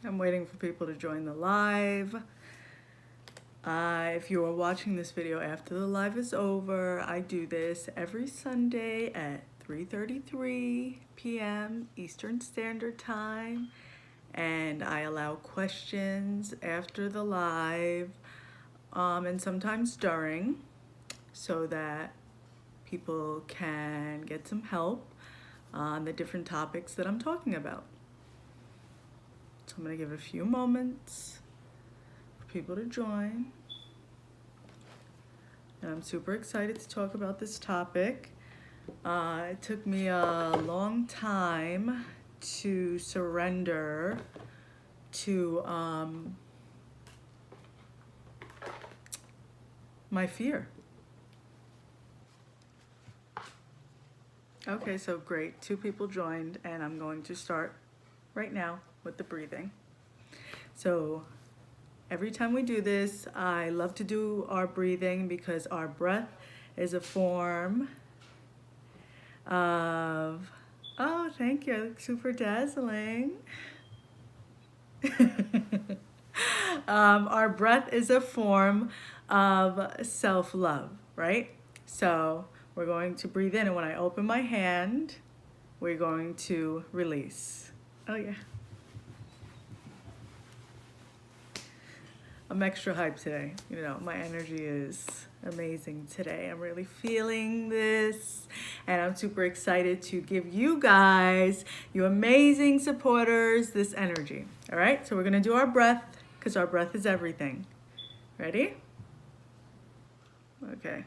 I'm waiting for people to join the live. If you are watching this video after the live is over, I do this every Sunday at 3:33 p.m. Eastern Standard Time, and I allow questions after the live and sometimes during, so that people can get some help on the different topics that I'm talking about. So I'm going to give a few moments for people to join. And I'm super excited to talk about this topic. It took me a long time to surrender to my fear. Okay, so great. 2 people joined, and I'm going to start right now with the breathing. So every time we do this, I love to do our breathing because our breath is a form of, oh, thank you, super dazzling. Our breath is a form of self-love, right? So we're going to breathe in, and when I open my hand, we're going to release. Oh yeah. I'm extra hyped today. You know, my energy is amazing today. I'm really feeling this, and I'm super excited to give you guys, you amazing supporters, this energy. All right, so we're gonna do our breath because our breath is everything. Ready? Okay.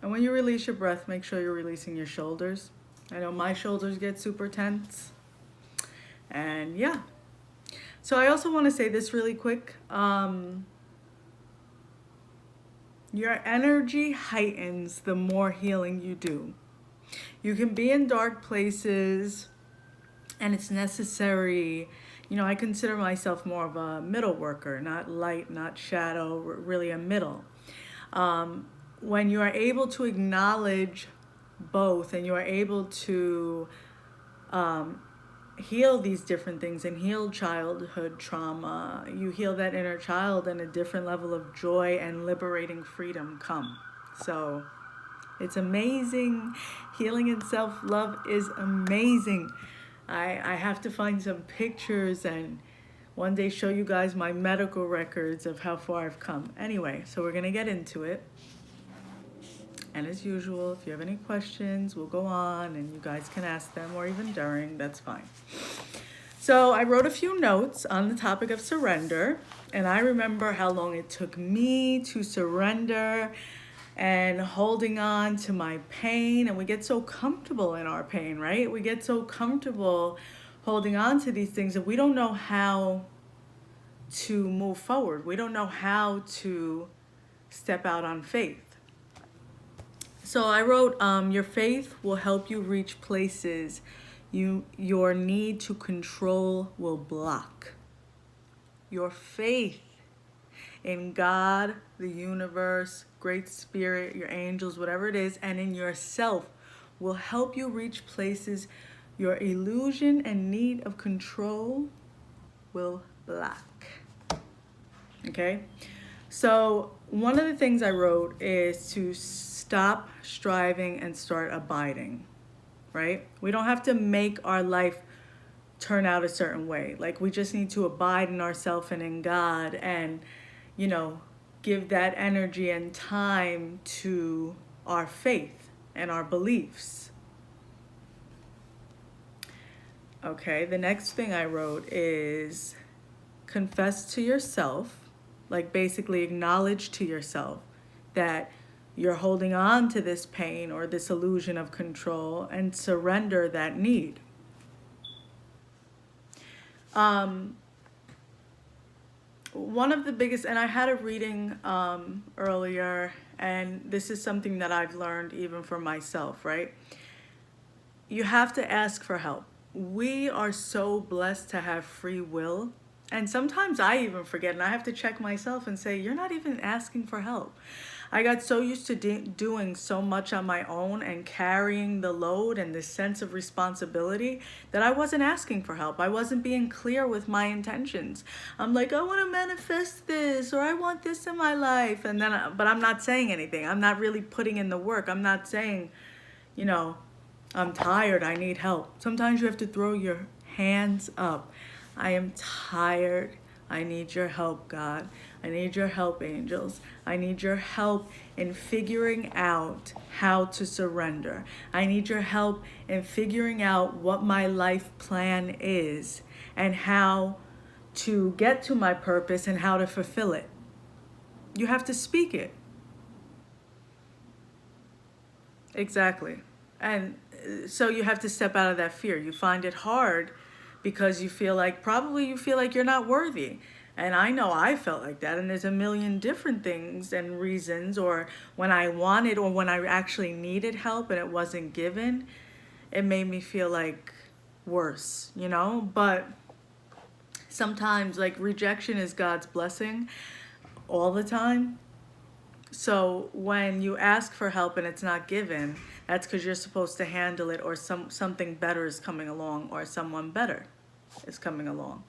And when you release your breath, make sure you're releasing your shoulders. I know my shoulders get super tense. And yeah. So I also want to say this really quick. Your energy heightens the more healing you do. You can be in dark places, and it's necessary. You know, I consider myself more of a middle worker, not light, not shadow, really a middle. When you are able to acknowledge both, and you are able to heal these different things and heal childhood trauma, you heal that inner child, and a different level of joy and liberating freedom come. So it's amazing. Healing and self-love is amazing. I have to find some pictures and one day show you guys my medical records of how far I've come. Anyway, so we're going to get into it. And as usual, if you have any questions, we'll go on and you guys can ask them, or even during, that's fine. So I wrote a few notes on the topic of surrender, and I remember how long it took me to surrender and holding on to my pain. And we get so comfortable in our pain, right? We get so comfortable holding on to these things that we don't know how to move forward. We don't know how to step out on faith. So I wrote, your faith will help you reach places your need to control will block. Your faith in God, the universe, Great Spirit, your angels, whatever it is, and in yourself will help you reach places your illusion and need of control will block. Okay? So one of the things I wrote is to stop striving and start abiding, right? We don't have to make our life turn out a certain way. Like, we just need to abide in ourselves and in God, and, you know, give that energy and time to our faith and our beliefs. Okay, the next thing I wrote is confess to yourself, like basically acknowledge to yourself that you're holding on to this pain or this illusion of control, and surrender that need. one of the biggest, and I had a reading earlier, and this is something that I've learned even for myself, right? You have to ask for help. We are so blessed to have free will. And sometimes I even forget, and I have to check myself and say, you're not even asking for help. I got so used to doing so much on my own and carrying the load and this sense of responsibility that I wasn't asking for help. I wasn't being clear with my intentions. I'm like, I want to manifest this, or I want this in my life. And then, but I'm not saying anything. I'm not really putting in the work. I'm not saying, you know, I'm tired, I need help. Sometimes you have to throw your hands up. I am tired. I need your help, God. I need your help, angels. I need your help in figuring out how to surrender. I need your help in figuring out what my life plan is and how to get to my purpose and how to fulfill it. You have to speak it. Exactly. And so you have to step out of that fear. You find it hard because you feel like, probably you feel like you're not worthy. And I know I felt like that. And there's a million different things and reasons, or when I wanted or when I actually needed help and it wasn't given, it made me feel like worse, you know? But sometimes, like, rejection is God's blessing all the time. So when you ask for help and it's not given, that's because you're supposed to handle it, or something better is coming along, or someone better is coming along.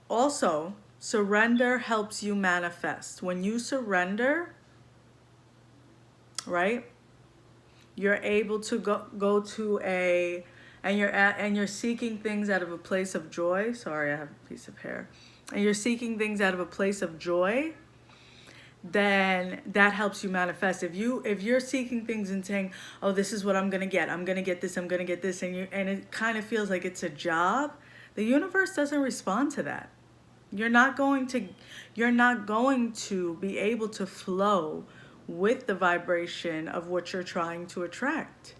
Also, surrender helps you manifest. When you surrender, right, you're able to go to a, and you're seeking things out of a place of joy. Sorry, I have a piece of hair. And you're seeking things out of a place of joy, then that helps you manifest. If you're seeking things and saying, oh, this is what I'm gonna get, I'm gonna get this, I'm gonna get this, and it kind of feels like it's a job, the universe doesn't respond to that. You're not going to be able to flow with the vibration of what you're trying to attract.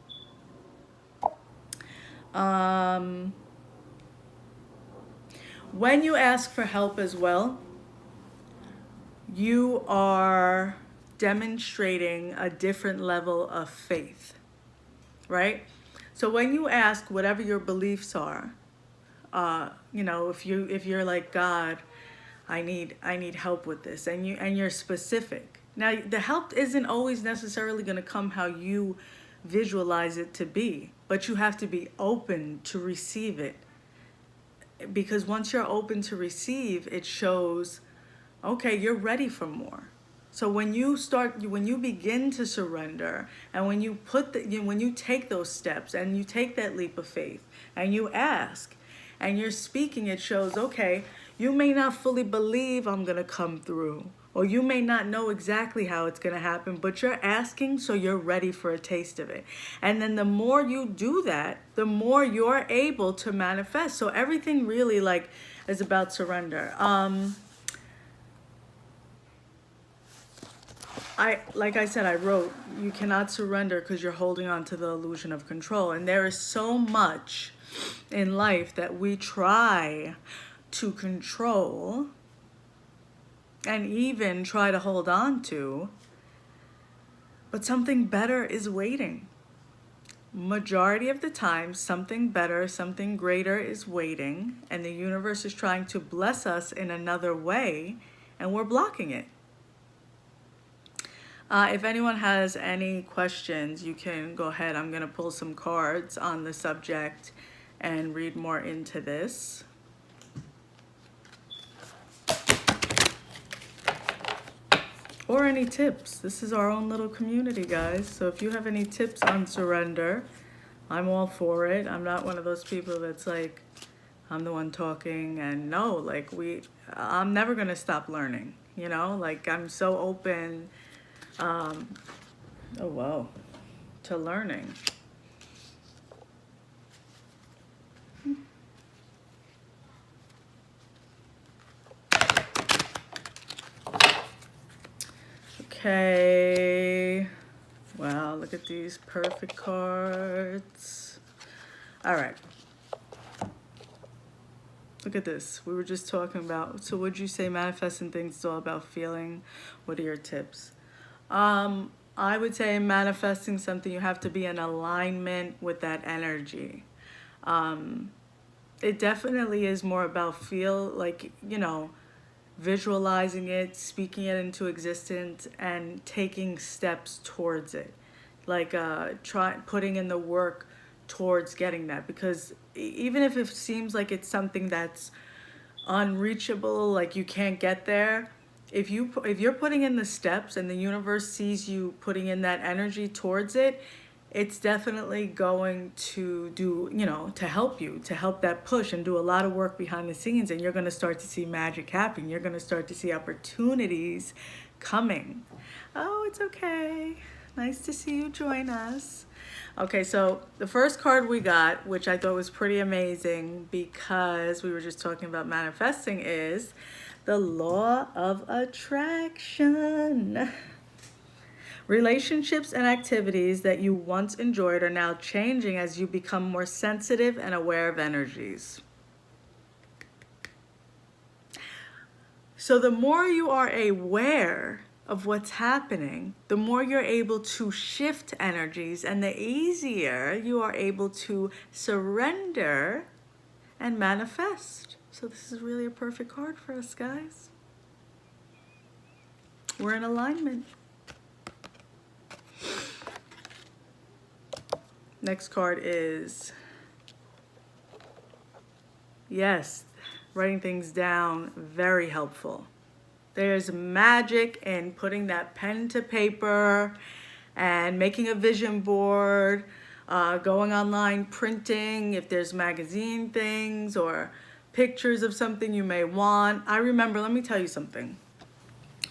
When you ask for help as well, you are demonstrating a different level of faith, right? So when you ask whatever your beliefs are, if you're like, God, I need help with this, and you're specific. Now, the help isn't always necessarily going to come how you visualize it to be, but you have to be open to receive it. Because once you're open to receive, it shows, okay, you're ready for more. So when you begin to surrender, and when you when you take those steps and you take that leap of faith and you ask and you're speaking, it shows, okay, you may not fully believe I'm going to come through, or you may not know exactly how it's going to happen, but you're asking, so you're ready for a taste of it. And then the more you do that, the more you're able to manifest. So everything really is about surrender. Like I said, I wrote, you cannot surrender because you're holding on to the illusion of control. And there is so much in life that we try to control and even try to hold on to, but something better is waiting. Majority of the time, something better, something greater is waiting, and the universe is trying to bless us in another way, and we're blocking it. If anyone has any questions, you can go ahead. I'm going to pull some cards on the subject and read more into this. Or any tips. This is our own little community, guys. So if you have any tips on surrender, I'm all for it. I'm not one of those people that's like, I'm the one talking, and no, I'm never going to stop learning, I'm so open to learning. Okay, wow, look at these perfect cards. All right, Look at this. We were just talking about, so would you say manifesting things is all about feeling? What are your tips? I would say manifesting something, you have to be in alignment with that energy. It definitely is more about feel, like, visualizing it, speaking it into existence, and taking steps towards it. Like putting in the work towards getting that. Because even if it seems like it's something that's unreachable, like you can't get there, if you're putting in the steps and the universe sees you putting in that energy towards it, it's definitely going to do, to help you, to help that push and do a lot of work behind the scenes. And you're going to start to see magic happen. You're going to start to see opportunities coming. Oh, it's okay. Nice to see you join us. Okay, so the first card we got, which I thought was pretty amazing because we were just talking about manifesting, is the Law of Attraction. Relationships and activities that you once enjoyed are now changing as you become more sensitive and aware of energies. So the more you are aware of what's happening, the more you're able to shift energies, and the easier you are able to surrender and manifest. So this is really a perfect card for us, guys. We're in alignment. Next card is, yes, writing things down, very helpful. There's magic in putting that pen to paper and making a vision board, going online, printing, if there's magazine things or pictures of something you may want. I remember, let me tell you something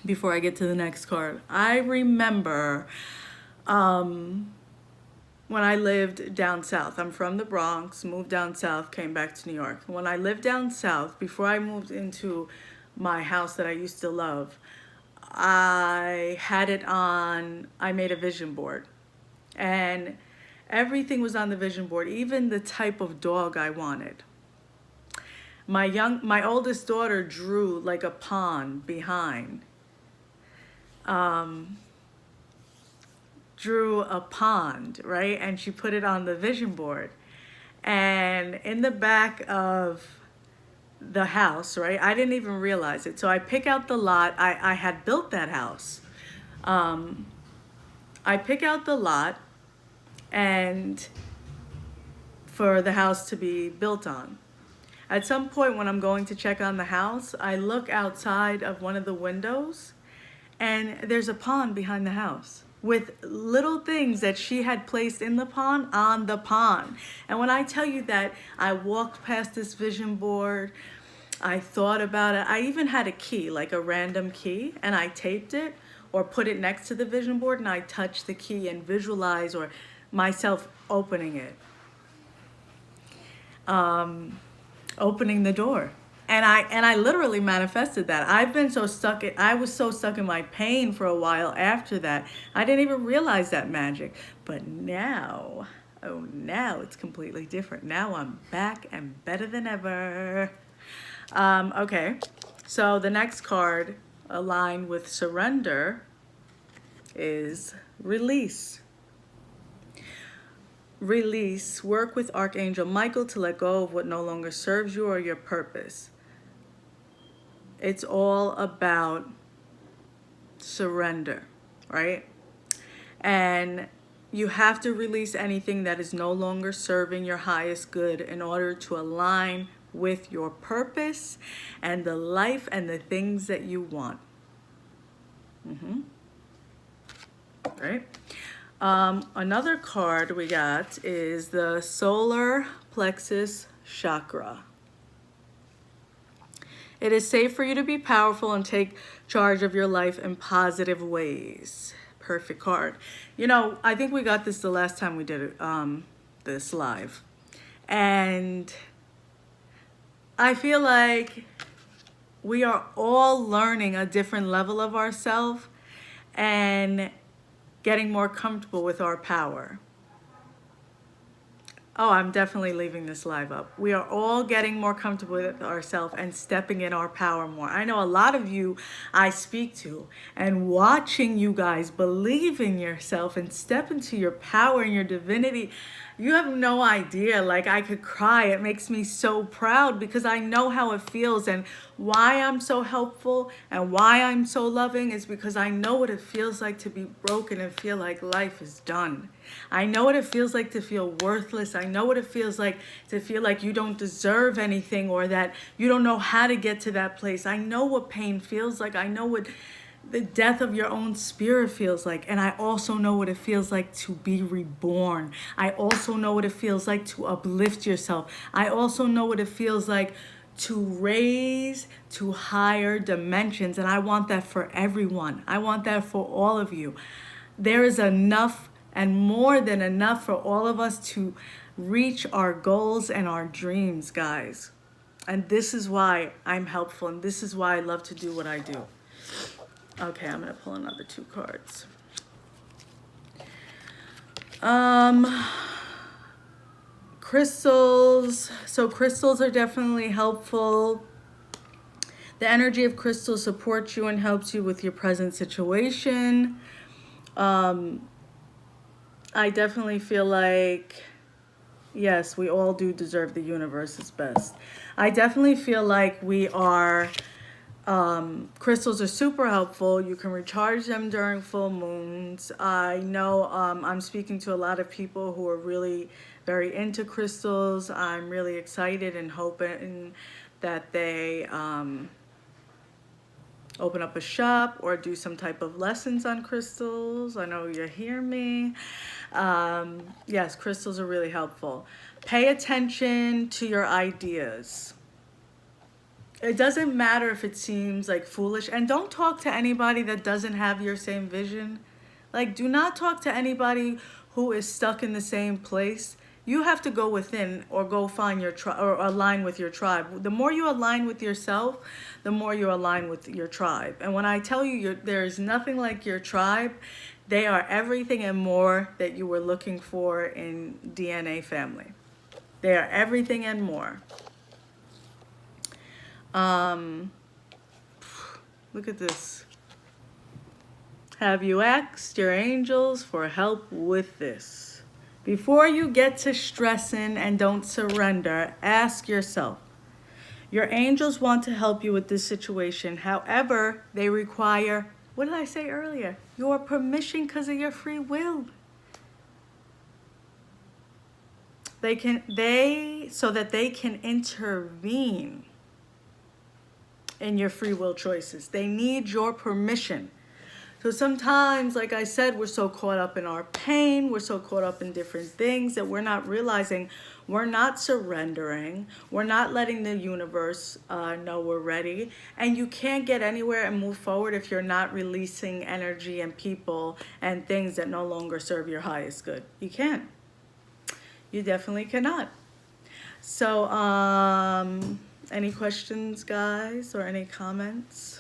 before I get to the next card. I remember when I lived down south. I'm from the Bronx, moved down south, came back to New York. When I lived down south, before I moved into my house that I used to love, I made a vision board. And everything was on the vision board, even the type of dog I wanted. My oldest daughter drew like a pond behind. Drew a pond, right? And she put it on the vision board. And in the back of the house, right? I didn't even realize it. So I pick out the lot. I had built that house. I pick out the lot and for the house to be built on. At some point when I'm going to check on the house, I look outside of one of the windows and there's a pond behind the house with little things that she had placed in the pond on the pond. And when I tell you that I walked past this vision board, I thought about it. I even had a key, like a random key, and I taped it or put it next to the vision board, and I touched the key and visualized or myself opening it. Opening the door. And I literally manifested that. I was so stuck in my pain for a while after that. I didn't even realize that magic. But now, now it's completely different. Now I'm back and better than ever. Okay, so the next card aligned with surrender is release. Release. Work with Archangel Michael to let go of what no longer serves you or your purpose. It's all about surrender, right? And you have to release anything that is no longer serving your highest good in order to align with your purpose and the life and the things that you want. Right? Another card we got is the solar plexus chakra. It is safe for you to be powerful and take charge of your life in positive ways. Perfect card. You know, I think we got this the last time we did it, this live. And I feel like we are all learning a different level of ourselves and getting more comfortable with our power. Oh, I'm definitely leaving this live up. We are all getting more comfortable with ourselves and stepping in our power more. I know a lot of you I speak to, and watching you guys believe in yourself and step into your power and your divinity. You have no idea. Like, I could cry. It makes me so proud because I know how it feels, and why I'm so helpful and why I'm so loving is because I know what it feels like to be broken and feel like life is done. I know what it feels like to feel worthless. I know what it feels like to feel like you don't deserve anything or that you don't know how to get to that place. I know what pain feels like. I know what the death of your own spirit feels like. And I also know what it feels like to be reborn. I also know what it feels like to uplift yourself. I also know what it feels like to raise to higher dimensions. And I want that for everyone. I want that for all of you. There is enough and more than enough for all of us to reach our goals and our dreams, guys. And this is why I'm helpful, and this is why I love to do what I do. Okay, I'm gonna pull another 2 cards. Crystals. So crystals are definitely helpful. The energy of crystals supports you and helps you with your present situation. I definitely feel like, yes, we all do deserve the universe's best. I definitely feel like we are, crystals are super helpful. You can recharge them during full moons. I know I'm speaking to a lot of people who are really very into crystals. I'm really excited and hoping that they open up a shop or do some type of lessons on crystals. I know you hear me. Yes, crystals are really helpful. Pay attention to your ideas. It doesn't matter if it seems like foolish, and don't talk to anybody that doesn't have your same vision. Like, do not talk to anybody who is stuck in the same place. You have to go within or go find your tribe or align with your tribe. The more you align with yourself, the more you align with your tribe. And when I tell you there is nothing like your tribe, they are everything and more that you were looking for in DNA family. They are everything and more. Look at this. Have you asked your angels for help with this? Before you get to stressing and don't surrender, ask yourself. Your angels want to help you with this situation. However, they require, what did I say earlier? Your permission because of your free will. So that they can intervene in your free will choices. They need your permission. So sometimes, like I said, we're so caught up in our pain, we're so caught up in different things that we're not realizing we're not surrendering, we're not letting the universe know we're ready. And you can't get anywhere and move forward if you're not releasing energy and people and things that no longer serve your highest good. You can't. You definitely cannot. So, any questions, guys, or any comments?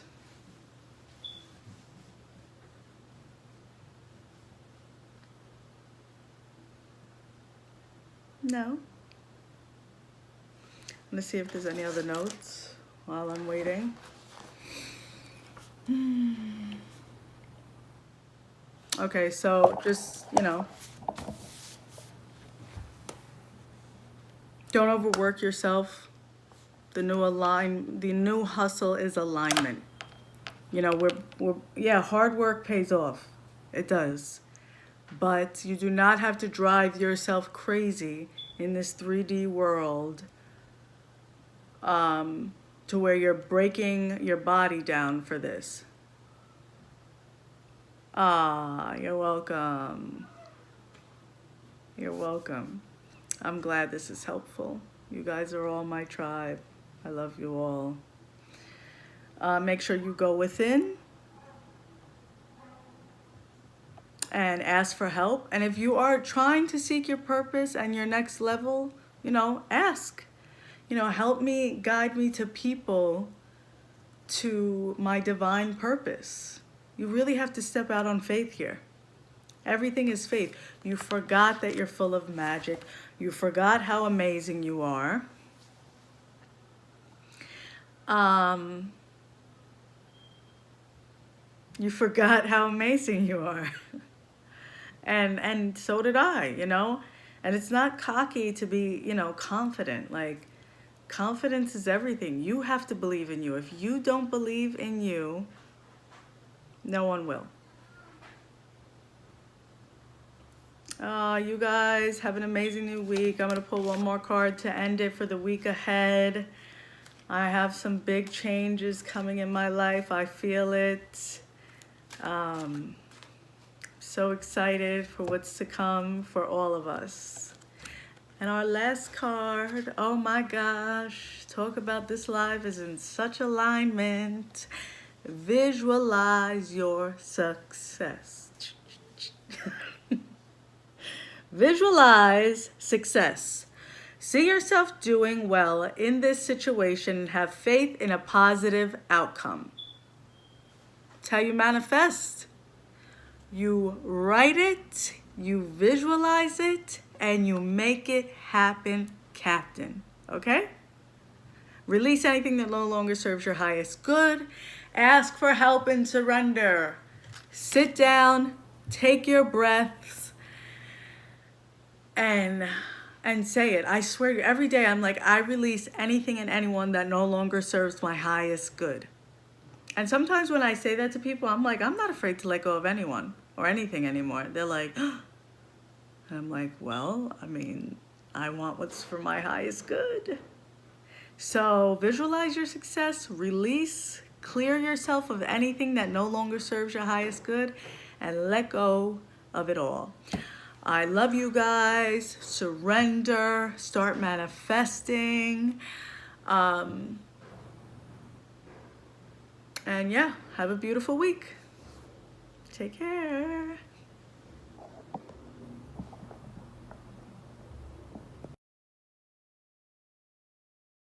No? Let's see if there's any other notes while I'm waiting. Okay, so just, don't overwork yourself. The new hustle is alignment. Hard work pays off. It does. But you do not have to drive yourself crazy in this 3D world to where you're breaking your body down for this. You're welcome. You're welcome. I'm glad this is helpful. You guys are all my tribe. I love you all. Make sure you go within and ask for help. And if you are trying to seek your purpose and your next level, ask. Help me, guide me to people to my divine purpose. You really have to step out on faith here. Everything is faith. You forgot that you're full of magic. You forgot how amazing you are. You forgot how amazing you are. And so did I, you know? And it's not cocky to be, you know, confident. Like, confidence is everything. You have to believe in you. If you don't believe in you, no one will. You guys have an amazing new week. I'm going to pull one more card to end it for the week ahead. I have some big changes coming in my life. I feel it. So excited for what's to come for all of us. And our last card, oh my gosh, talk about this life is in such alignment. Visualize your success. Visualize success. See yourself doing well in this situation and have faith in a positive outcome. It's how you manifest. You write it, you visualize it, and you make it happen, Captain. Okay? Release anything that no longer serves your highest good. Ask for help and surrender. Sit down, take your breaths, and say it. I swear to you, every day I'm like, I release anything and anyone that no longer serves my highest good. And sometimes when I say that to people, I'm like, I'm not afraid to let go of anyone or anything anymore. They're like, and I'm like, well, I mean, I want what's for my highest good. So visualize your success, release, clear yourself of anything that no longer serves your highest good, and let go of it all. I love you guys. Surrender, start manifesting. And yeah, have a beautiful week. Take care.